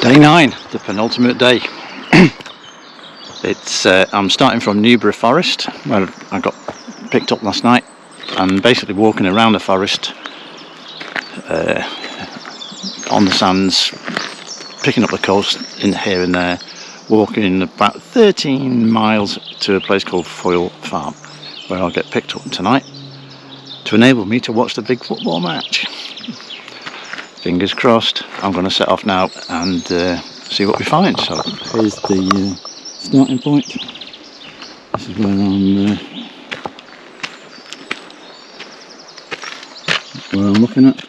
Day 9, the penultimate day. I'm starting from Newbury Forest, where I got picked up last night, and basically walking around the forest on the sands, picking up the coast in here and there, walking about 13 miles to a place called Foyle Farm, where I'll get picked up tonight to enable me to watch the big football match. Fingers crossed. I'm going to set off now and see what we find. So here's the starting point. This is where I'm looking at.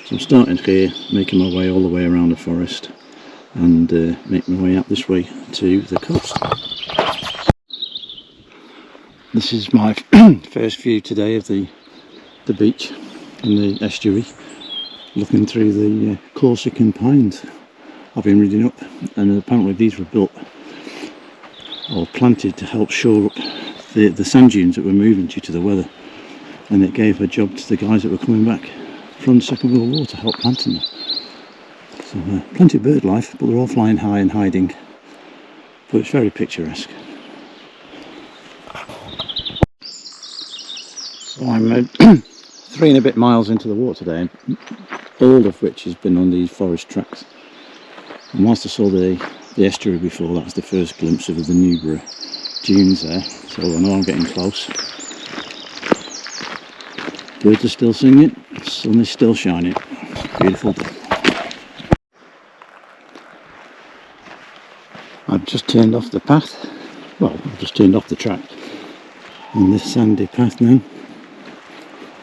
So I'm starting here, making my way all the way around the forest and making my way up this way to the coast. This is my first view today of the beach and the estuary, looking through the Corsican pines. I've been reading up, and apparently these were built or planted to help shore up the sand dunes that were moving due to the weather, and it gave a job to the guys that were coming back from the Second World War to help planting them. So plenty of bird life, but they're all flying high and hiding, but it's very picturesque. So I'm 3 and a bit miles into the water today, all of which has been on these forest tracks. And whilst I saw the estuary before, that was the first glimpse of the Newbury dunes there, so I know I'm getting close. Birds are still singing, the sun is still shining. Beautiful day. I've just turned off the path, I've just turned off the track on this sandy path now.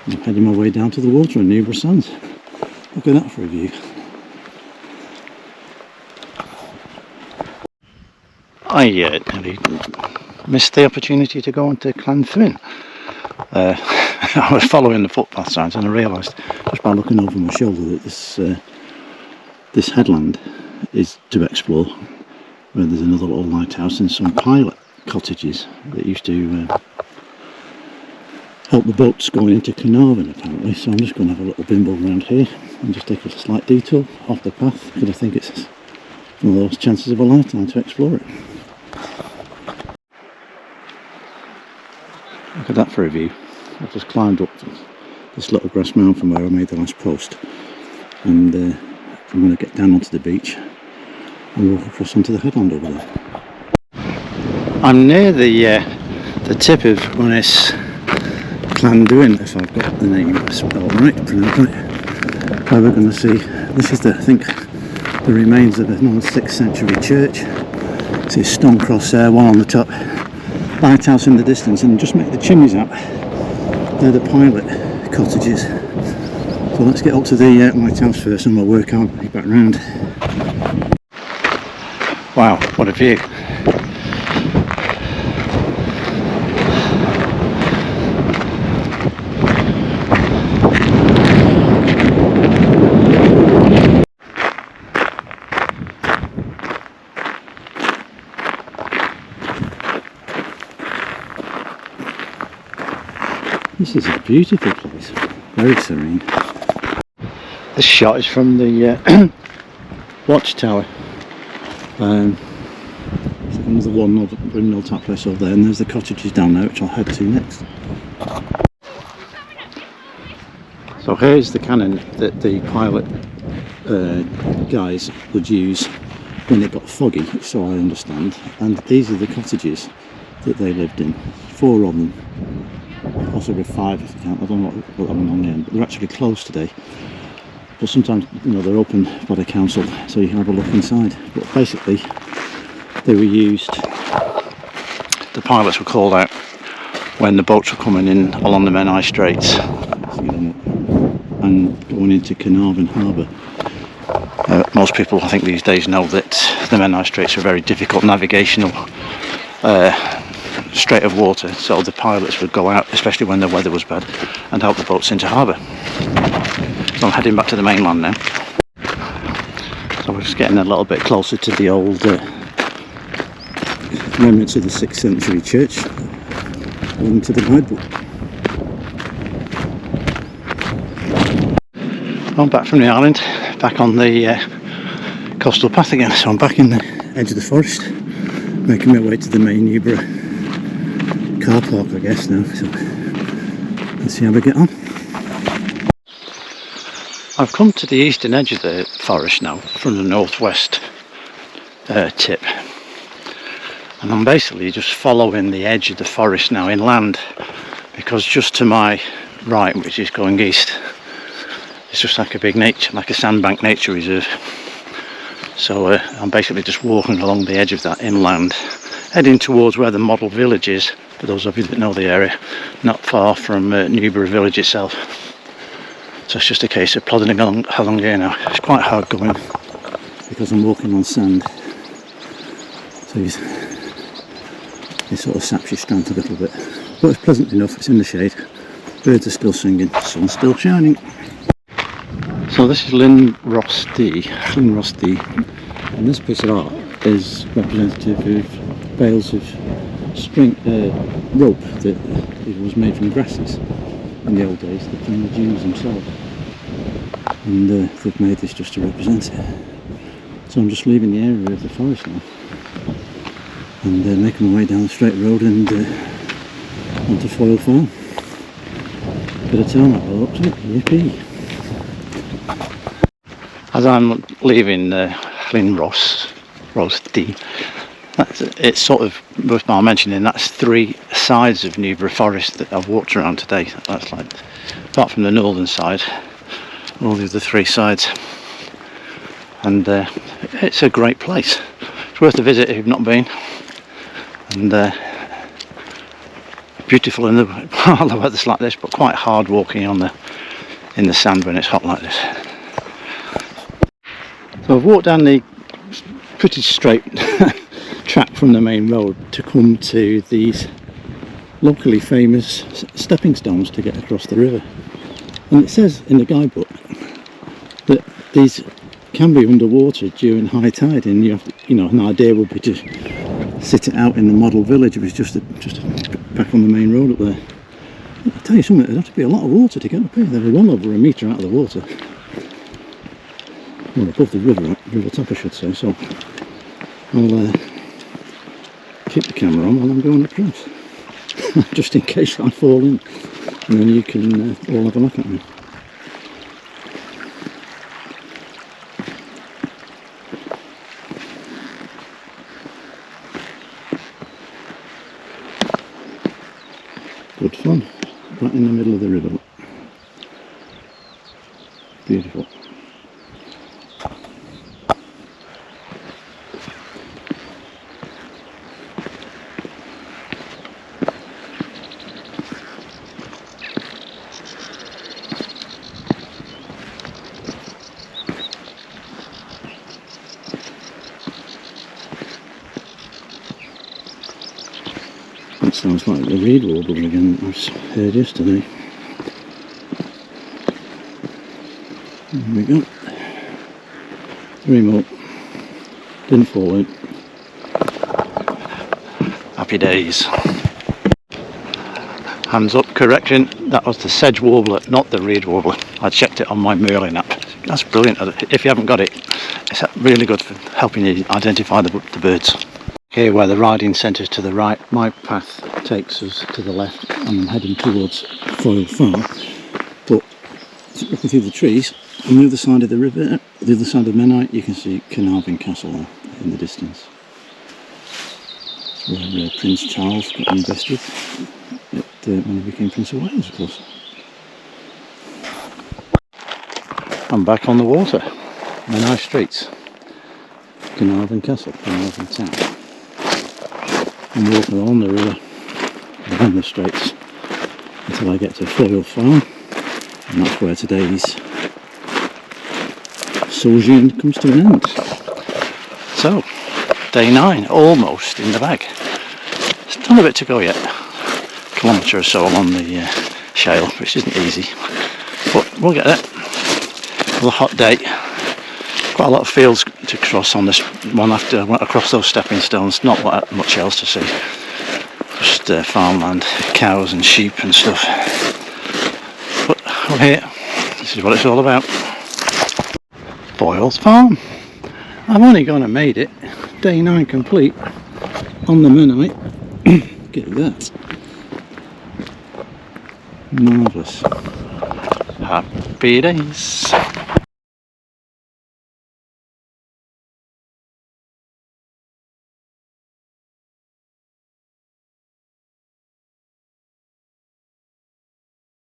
I'm heading my way down to the water in Newbury Sands. Look at that for a view. I nearly missed the opportunity to go onto Llanthwyn. I was following the footpath signs and I realised just by looking over my shoulder that this headland is to explore, where there's another little lighthouse and some pilot cottages that used to help the boats going into Carnarvon apparently. So I'm just going to have a little bimble around here and just take a slight detour off the path, because I think it's one of those chances of a lifetime to explore it. Look at that for a view. I've just climbed up this little grass mound from where I made the last post, and I'm going to get down onto the beach and walk across onto the headland over there. I'm near the tip of Ynys Llanthwyn, if I've got the name spelled right, pronounced right. Where we're going to see, this is I think the remains of an old 6th century church. See a stone cross there, one on the top, lighthouse in the distance, and just make the chimneys out. They're the pilot cottages. So let's get up to the lighthouse first and we'll work our way back round. Wow, what a view. This is a beautiful place, very serene. This shot is from the watchtower. So there's the one windmill tap place over there, and there's the cottages down there, which I'll head to next. So here's the cannon that the pilot guys would use when it got foggy, so I understand. And these are the cottages that they lived in, 4 of them. Possibly 5 if you count. I don't know what happened on the end, but they're actually closed today. But sometimes, they're open by the council, so you can have a look inside. But basically, they were used. The pilots were called out when the boats were coming in along the Menai Straits and going into Carnarvon Harbour. Most people, I think, these days know that the Menai Straits are a very difficult navigational strait of water, so the pilots would go out, especially when the weather was bad, and help the boats into harbour. So I'm heading back to the mainland now. So we're just getting a little bit closer to the old remnants of the 6th century church, according to the guidebook. I'm back from the island, back on the coastal path again. So I'm back in the edge of the forest, making my way to the main Newborough car park, I guess now. So let's see how we get on. I've come to the eastern edge of the forest now, from the northwest tip, and I'm basically just following the edge of the forest now inland, because just to my right, which is going east, it's just like a big like a sandbank nature reserve. So I'm basically just walking along the edge of that inland, heading towards where the model village is, for those of you that know the area, not far from Newborough village itself. So it's just a case of plodding along here now. It's quite hard going because I'm walking on sand, so it sort of saps your strength a little bit, but it's pleasant enough. It's in the shade, birds are still singing, sun's still shining. So this is Lynn Ross D, and this piece of art is representative of bales of string rope that it was made from grasses in the old days, from the Jews themselves, and they've made this just to represent it. So I'm just leaving the area of the forest now, and making my way down the straight road and onto Foyle Farm. Bit of tarmac by the looks of it, yippee! As I'm leaving Lynn Ross D, it's sort of worthwhile mentioning that's 3 sides of Newborough Forest that I've walked around today. That's like, apart from the northern side, all the other 3 sides, and it's a great place. It's worth a visit if you've not been, and beautiful in the weather's like this, but quite hard walking in the sand when it's hot like this. So I've walked down the pretty straight track from the main road to come to these locally famous stepping stones to get across the river, and it says in the guidebook that these can be underwater during high tide, and an idea would be to sit it out in the model village. It was just back on the main road up there. I'll tell you something, there'd have to be a lot of water to get up here. They're well over a metre out of the water. Well, above the river top I should say, so I'll keep the camera on while I'm going across, just in case I fall in, and then you can all have a look at me. Good fun, right in the middle of the river. Beautiful. That sounds like the reed warbler again that I heard yesterday. There we go. 3 more. Didn't fall out. Happy days. Hands up, correction. That was the sedge warbler, not the reed warbler. I checked it on my Merlin app. That's brilliant. If you haven't got it, it's really good for helping you identify the birds. Here where the riding centre is to the right, my path takes us to the left, and I'm heading towards Foyle Farm. But looking through the trees, on the other side of the river, the other side of Menai, you can see Carnarvon Castle there in the distance. It's where Prince Charles got invested when he became Prince of Wales, of course. I'm back on the water, Menai streets, Carnarvon Castle, Carnarvon town. I'm walking along the river, down the straits, until I get to Foyle Farm, and that's where today's sojourn comes to an end. So, day 9, almost in the bag. Still a bit to go yet. A kilometre or so along the shale, which isn't easy, but we'll get there. It was a hot day. Quite a lot of fields to cross on this one after I went across those stepping stones. Not much else to see. Just farmland, cows and sheep and stuff. But we're here. This is what it's all about. Foyle Farm. I've only gone and made it. Day 9 complete on the Mennonite. Get that. Marvellous. Happy days.